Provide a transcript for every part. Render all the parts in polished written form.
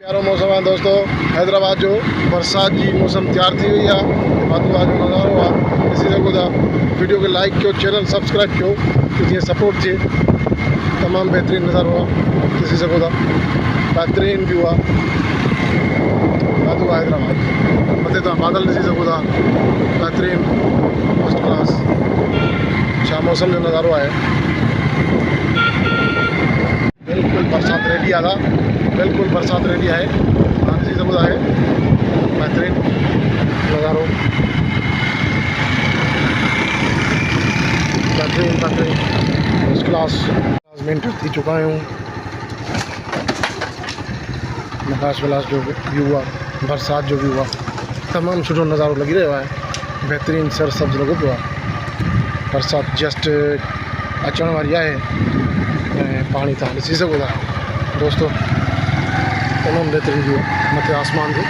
प्यारो मौसम है दोस्तों। हैदराबाद जो बरसात जी मौसम तैयार थी हुई है। बातू आज नज़ारो आहे ॾिसी सघो था। वीडियो खे लाइक कयो, चैनल सब्सक्राइब कयो कि जीअं सपोर्ट थिए। तमामु बहितरीनु नज़ारो आहे, ॾिसी सघो था। बहितरीनु व्यू आहे बातू हैदराबाद। मथे तव्हां बादल ॾिसी सघो था, बहितरीनु फर्स्ट क्लास। छा मौसम जो नज़ारो आहे, बिल्कुल बरसात रेडी आहे। बिल्कुल बरसात रेडी है। हाँ ॾिसी सघो था आहे बहितरीनु नज़ारो, बहितरीनु फर्स्ट क्लास। में एंटर थी चुका आहियूं। नकाश विलास जो व्यू आहे, बरसात जो व्यू आहे, तमामु सुठो नज़ारो लॻी रहियो आहे। बहितरीनु सरसब्ज़ लॻो पियो आहे। बरसात जस्ट अचण वारी आहे ऐं पाणी तव्हां ॾिसी सघो था दोस्तों। तमामु बहितरीनु व्यू आहे। मथे आसमान जो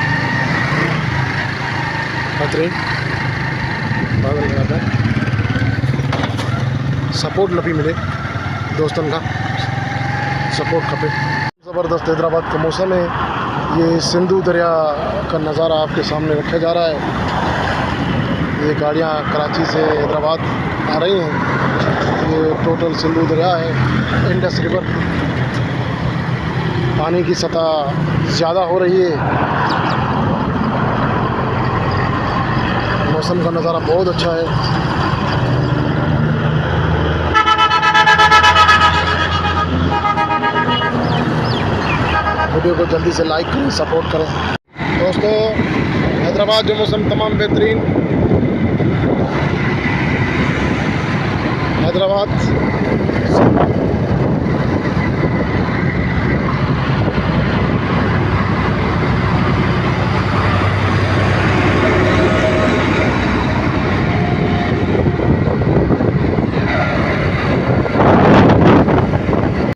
बहितरीनु बादल लॻा पिया। सपोर्ट न पई मिले, दोस्तनि खां सपोर्ट खपे। ज़बरदस्त हैदराबाद का मौसम है। ये सिंधु दरिया का नज़ारा आपके सामने रखा जा रहा है। ये गाड़ियाँ कराची से हैदराबाद आ रही हैं। ये टोटल सिंधु दरिया है, इंडस रिवर। पानी की सतह ज़्यादा हो रही है। मौसम का नज़ारा बहुत अच्छा है। वीडियो को जल्दी से लाइक करें, सपोर्ट करें दोस्तों। हैदराबाद जो मौसम तमाम बेहतरीन। हैदराबाद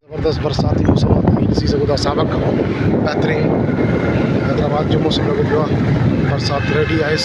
ज़बरदस्त बरसाती मौसम ॾिसी सघो था। साबिक़ बहितरीनु हैदराबाद जो मौसम लॻो पियो आहे। बरसात रेडी आहे।